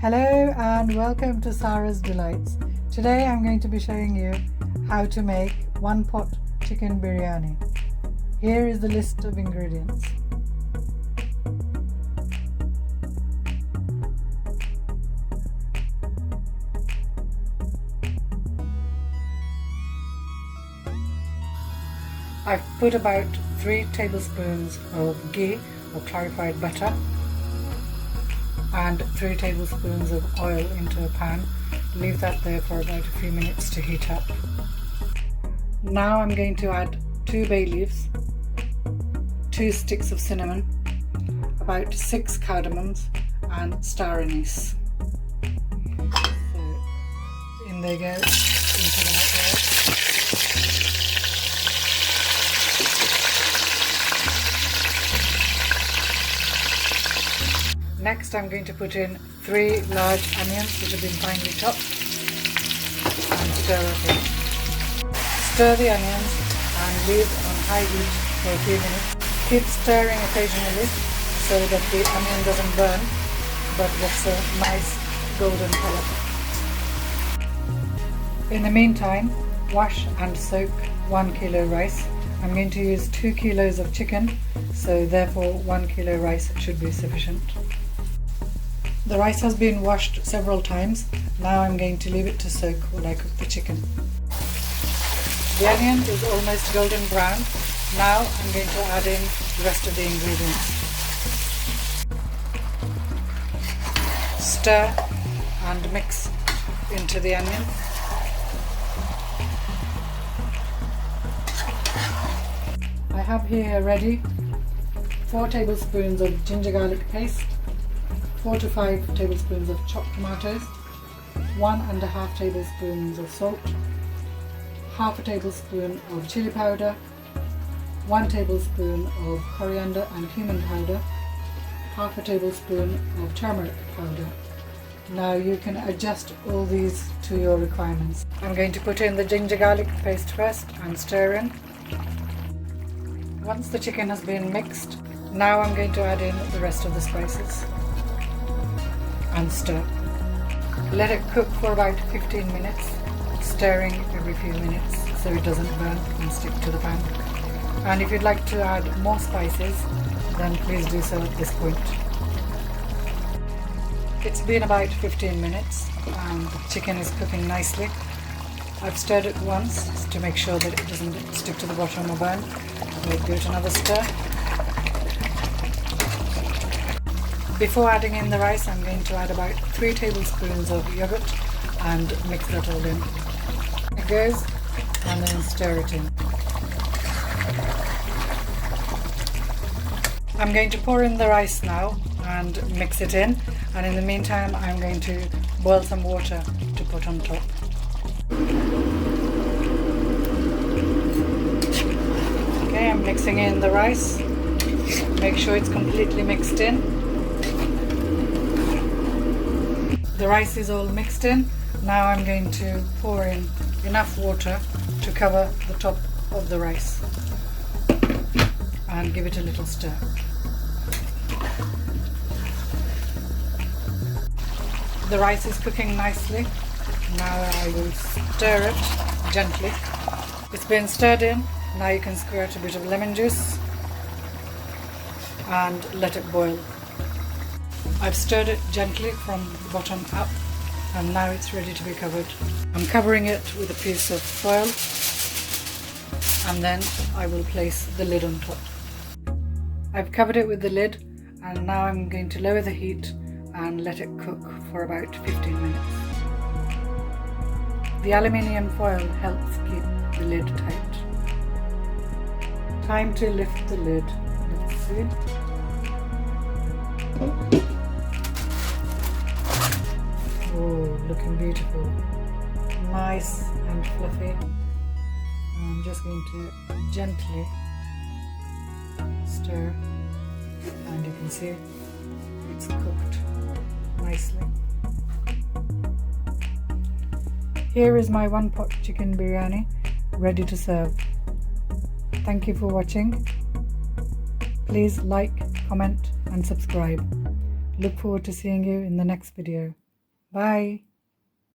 Hello and welcome to Sarah's Delights. Today I'm going to be showing you how to make one pot chicken biryani. Here is the list of ingredients. I've put about 3 tablespoons of ghee or clarified butter and 3 tablespoons of oil into a pan. Leave that there for about a few minutes to heat up. Now I'm going to add 2 bay leaves, 2 sticks of cinnamon, about 6 cardamoms and star anise. So in they go into the hot oil. Next I'm going to put in 3 large onions which have been finely chopped and stir it in. Stir the onions and leave on high heat for a few minutes. Keep stirring occasionally so that the onion doesn't burn but gets a nice golden colour. In the meantime, wash and soak 1 kilo rice. I'm going to use 2 kilos of chicken, so therefore 1 kilo rice should be sufficient. The rice has been washed several times. Now I'm going to leave it to soak while I cook the chicken. The onion is almost golden brown. Now I'm going to add in the rest of the ingredients. Stir and mix into the onion. I have here ready 4 tablespoons of ginger garlic paste, 4 to 5 tablespoons of chopped tomatoes, 1.5 tablespoons of salt, half a tablespoon of chili powder, 1 tablespoon of coriander and cumin powder, half a tablespoon of turmeric powder. Now you can adjust all these to your requirements. I'm going to put in the ginger garlic paste first and stir in. Once the chicken has been mixed, now I'm going to add in the rest of the spices and stir. Let it cook for about 15 minutes, stirring every few minutes so it doesn't burn and stick to the pan. And if you'd like to add more spices, then please do so at this point. It's been about 15 minutes and the chicken is cooking nicely. I've stirred it once to make sure that it doesn't stick to the bottom or burn. We'll give it another stir. Before adding in the rice, I'm going to add about 3 tablespoons of yogurt and mix that all in. It goes, and then stir it in. I'm going to pour in the rice now and mix it in, and in the meantime I'm going to boil some water to put on top. Okay, I'm mixing in the rice. Make sure it's completely mixed in. The rice is all mixed in. Now I'm going to pour in enough water to cover the top of the rice and give it a little stir. The rice is cooking nicely. Now I will stir it gently. It's been stirred in. Now you can squirt a bit of lemon juice and let it boil. I've stirred it gently from the bottom up and now it's ready to be covered. I'm covering it with a piece of foil and then I will place the lid on top. I've covered it with the lid and now I'm going to lower the heat and let it cook for about 15 minutes. The aluminium foil helps keep the lid tight. Time to lift the lid. Let's see. Oh, looking beautiful. Nice and fluffy. I'm just going to gently stir and you can see it's cooked nicely. Here is my one pot chicken biryani ready to serve. Thank you for watching. Please like, comment and subscribe. Look forward to seeing you in the next video. Bye.